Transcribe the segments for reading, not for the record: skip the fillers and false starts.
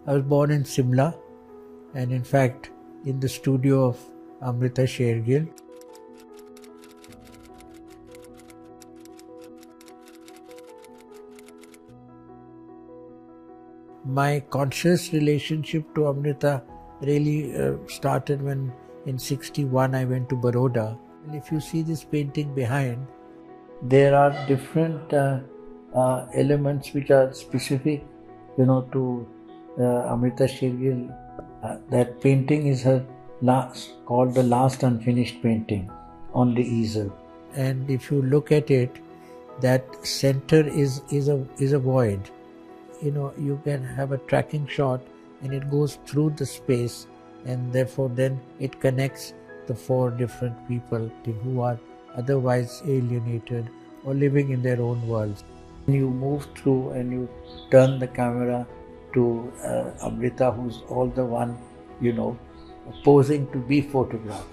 I was born in Simla, and in fact in the studio of Amrita Shergill. My conscious relationship to Amrita really started when in 61 I went to Baroda. And if you see this painting behind, there are different elements which are specific, to Amrita Shergill. That painting is her called the last unfinished painting on the easel. And if you look at it, that center is a void. You can have a tracking shot and it goes through the space, and therefore then it connects the four different people who are otherwise alienated or living in their own worlds. You move through and you turn the camera to Amrita, who's all the one, posing to be photographed.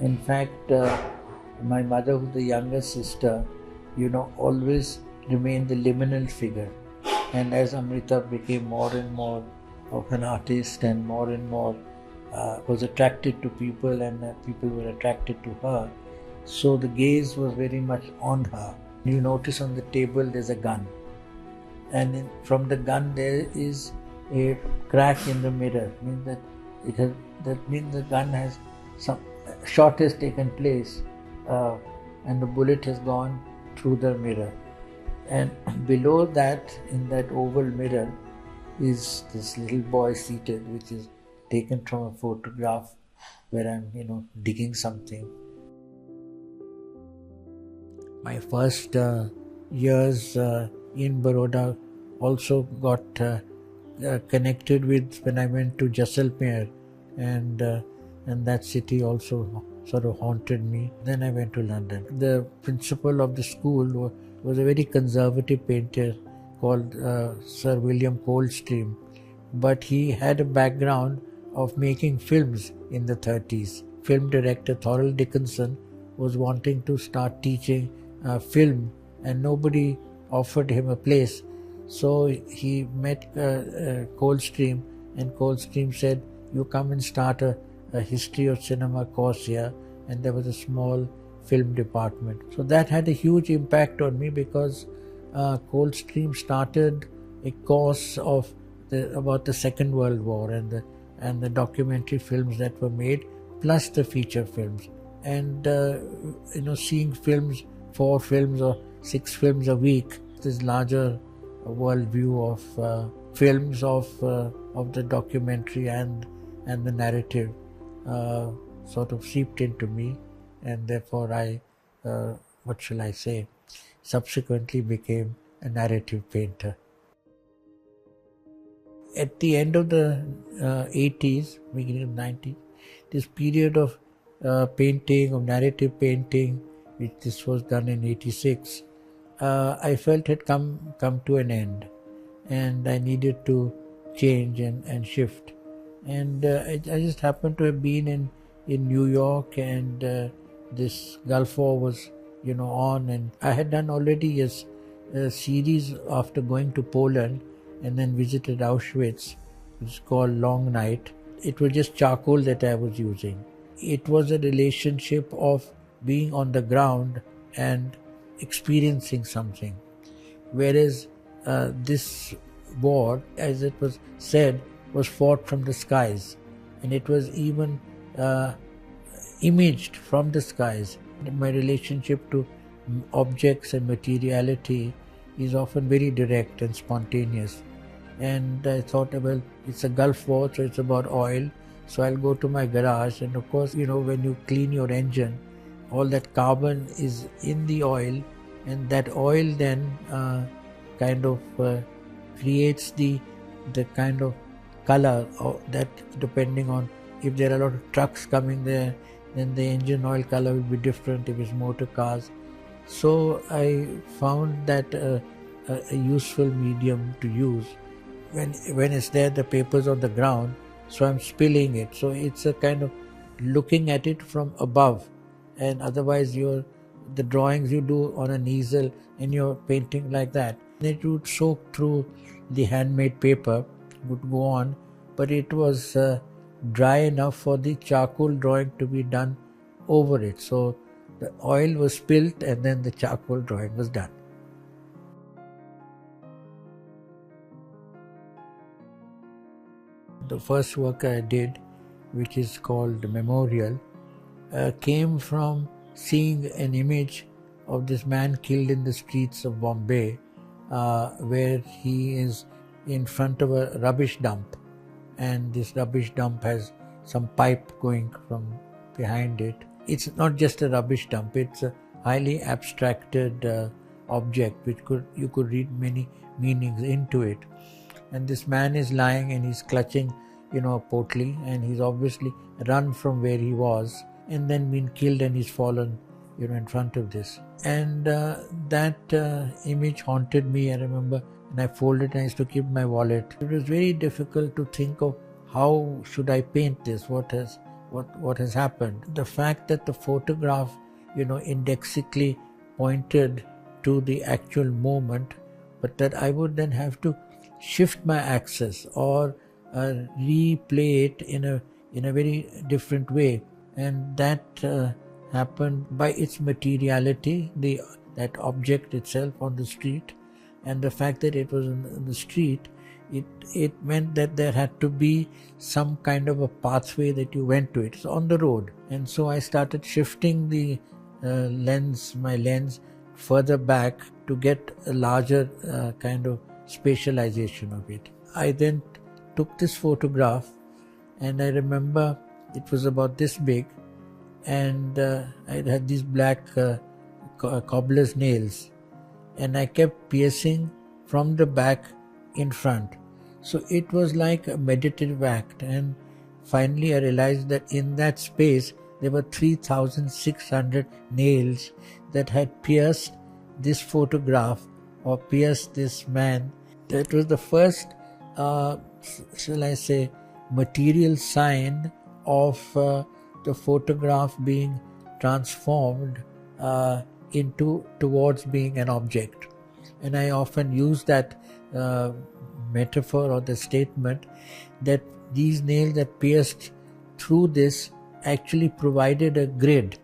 In fact, my mother, who's the younger sister, always remained the liminal figure. And as Amrita became more and more of an artist and more was attracted to people, and people were attracted to her, so the gaze was very much on her. You notice on the table there's a gun, and from the gun there is a crack in the mirror. That means the gun has some shot has taken place, and the bullet has gone through the mirror. And below that, in that oval mirror, is this little boy seated, which is taken from a photograph where I'm, digging something. My first years in Baroda also got connected with when I went to Jaisalmer, and that city also sort of haunted me. Then I went to London. The principal of the school was a very conservative painter called Sir William Coldstream, but he had a background of making films in the 30s. Film director Thorell Dickinson was wanting to start teaching film, and nobody offered him a place. So he met Coldstream, and Coldstream said, "You come and start a history of cinema course here," and there was a small film department. So that had a huge impact on me, because Coldstream started a course of about the Second World War and the documentary films that were made, plus the feature films. And seeing films, 4 films or 6 films a week, this larger world view of films of the documentary and the narrative sort of seeped into me. And therefore I, subsequently became a narrative painter. At the end of the 80s, beginning of 90s, this period of painting, of narrative painting, which this was done in 86, I felt had come to an end, and I needed to change and shift. And I just happened to have been in New York, and this Gulf War was, on, and I had done already a series after going to Poland and then visited Auschwitz, which is called Long Night. It was just charcoal that I was using. It was a relationship of being on the ground and experiencing something. Whereas this war, as it was said, was fought from the skies, and it was even imaged from the skies. My relationship to objects and materiality is often very direct and spontaneous. And I thought, well, it's a Gulf War, so it's about oil. So I'll go to my garage, and of course, when you clean your engine, all that carbon is in the oil, and that oil then kind of creates the kind of color that, depending on if there are a lot of trucks coming there, then the engine oil color will be different if it's motor cars. So I found that a useful medium to use. When it's there, the paper's on the ground, so I'm spilling it. So it's a kind of looking at it from above, and otherwise the drawings you do on an easel and you're painting like that, it would soak through the handmade paper, would go on, but it was dry enough for the charcoal drawing to be done over it. So the oil was spilt and then the charcoal drawing was done. The first work I did, which is called Memorial, came from seeing an image of this man killed in the streets of Bombay, where he is in front of a rubbish dump, and this rubbish dump has some pipe going from behind it. It's not just a rubbish dump, it's a highly abstracted object which you could read many meanings into it. And this man is lying and he's clutching, a potli, and he's obviously run from where he was and then been killed, and he's fallen, in front of this. And that image haunted me. I remember, and I folded and I used to keep my wallet. It was very difficult to think of how should I paint this, what has happened. The fact that the photograph, indexically pointed to the actual moment, but that I would then have to shift my axis or replay it in a very different way, and that happened by its materiality, that object itself on the street, and the fact that it was in the street. It meant that there had to be some kind of a pathway that you went to it. It's on the road, and so I started shifting the my lens further back to get a larger kind of spatialization of it. I then took this photograph, and I remember it was about this big, and I had these black cobbler's nails, and I kept piercing from the back in front. So it was like a meditative act, and finally I realized that in that space there were 3,600 nails that had pierced this photograph or pierced this man. That was the first, shall I say, material sign of the photograph being transformed towards being an object. And I often use that metaphor or the statement that these nails that pierced through this actually provided a grid.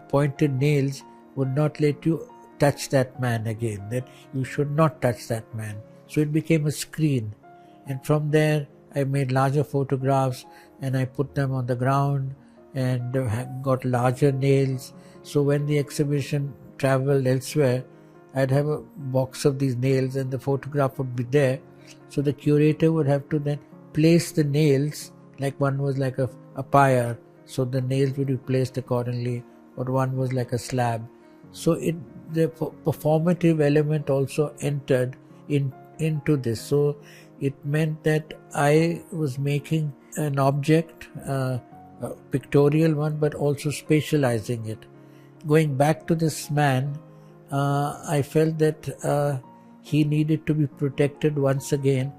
Pointed nails would not let you touch that man again, that you should not touch that man. So it became a screen, and from there I made larger photographs and I put them on the ground and got larger nails. So when the exhibition traveled elsewhere, I'd have a box of these nails and the photograph would be there. So the curator would have to then place the nails, like one was like a pyre, so the nails would be placed accordingly, or one was like a slab. So the performative element also entered into this. So it meant that I was making an object, a pictorial one, but also spatializing it. Going back to this man, I felt that he needed to be protected once again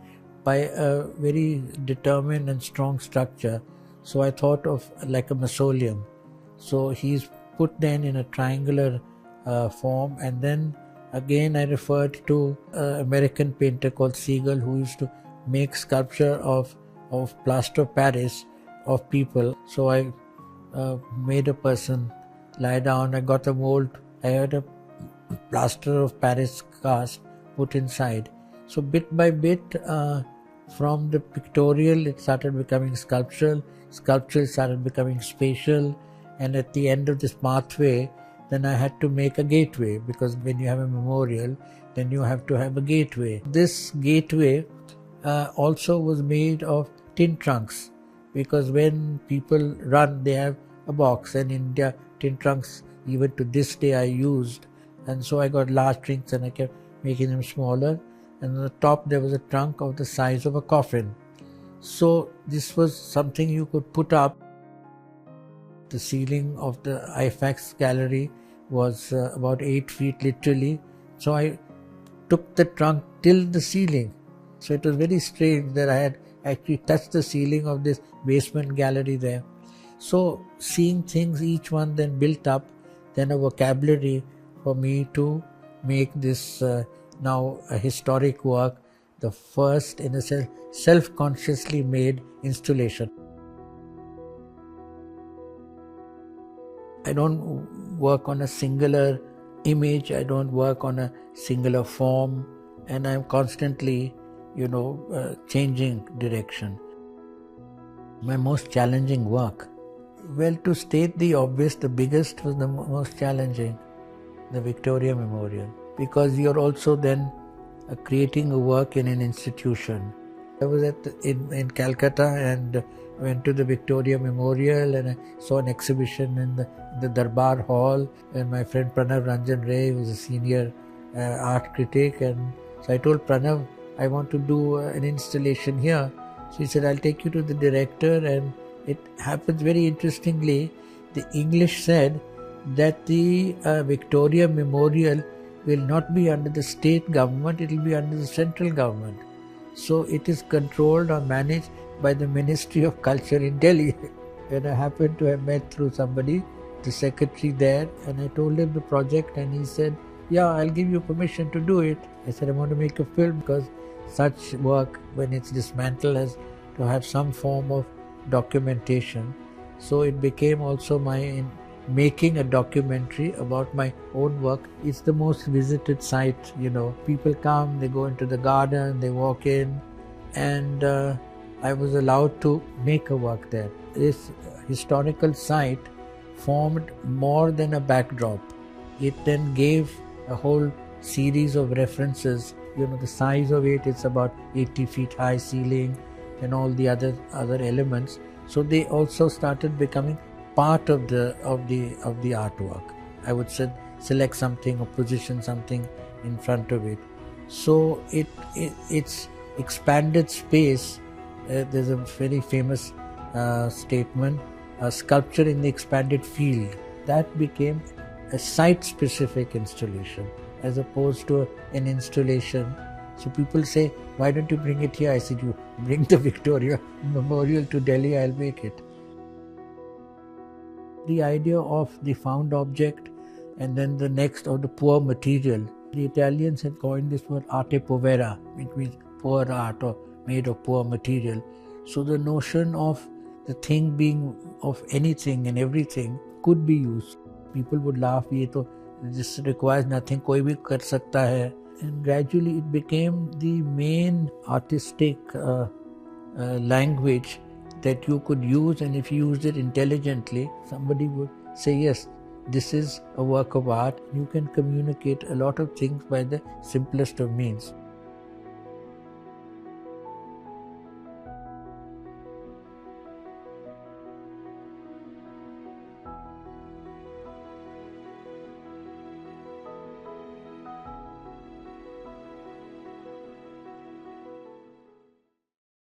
by a very determined and strong structure. So I thought of like a mausoleum. So he's put then in a triangular form, and then again I referred to an American painter called Siegel, who used to make sculpture of plaster of Paris of people. So I made a person lie down. I got a mold. I had a plaster of Paris cast put inside. So bit by bit, from the pictorial it started becoming sculptural started becoming spatial, and at the end of this pathway then I had to make a gateway, because when you have a memorial then you have to have a gateway. This gateway also was made of tin trunks, because when people run they have a box, and in India tin trunks even to this day I used, and so I got large trunks and I kept making them smaller, and on the top there was a trunk of the size of a coffin. So this was something you could put up. The ceiling of the IFAX gallery was about 8 feet literally, so I took the trunk till the ceiling. So it was very strange that I had actually touched the ceiling of this basement gallery there. So seeing things, each one then built up then a vocabulary for me to make this now a historic work the first, in a sense, self-consciously made installation. I don't work on a singular image, I don't work on a singular form, and I'm constantly, changing direction. My most challenging work. Well, to state the obvious, the biggest was the most challenging, the Victoria Memorial, because you're also then creating a work in an institution. I was in Calcutta and went to the Victoria Memorial, and I saw an exhibition in the Darbar Hall, and my friend Pranav Ranjan Ray was a senior art critic, and so I told Pranav, I want to do an installation here. So he said, I'll take you to the director, and it happens very interestingly. The English said that the Victoria Memorial will not be under the state government, it will be under the central government. So it is controlled or managed by the Ministry of Culture in Delhi. And I happened to have met through somebody, the secretary there, and I told him the project, and he said, yeah, I'll give you permission to do it. I said, I want to make a film, because such work, when it's dismantled, has to have some form of documentation. So it became also my making a documentary about my own work. It's the most visited site, People come, they go into the garden, they walk in, and I was allowed to make a work there. This historical site formed more than a backdrop. It then gave a whole series of references. The size of it's about 80 feet high ceiling and all the other elements. So they also started becoming part of the artwork. I would select something or position something in front of it. So it's expanded space. There's a very famous statement, a sculpture in the expanded field. That became a site-specific installation as opposed to an installation. So people say, why don't you bring it here? I said, you bring the Victoria Memorial to Delhi, I'll make it. The idea of the found object, and then the next of the poor material. The Italians had coined this word arte povera, which means poor art or made of poor material. So the notion of the thing being of anything and everything could be used. People would laugh, this requires nothing, koi bhi kar sakta hai. And gradually it became the main artistic language that you could use, and if you used it intelligently, somebody would say, yes, this is a work of art. You can communicate a lot of things by the simplest of means.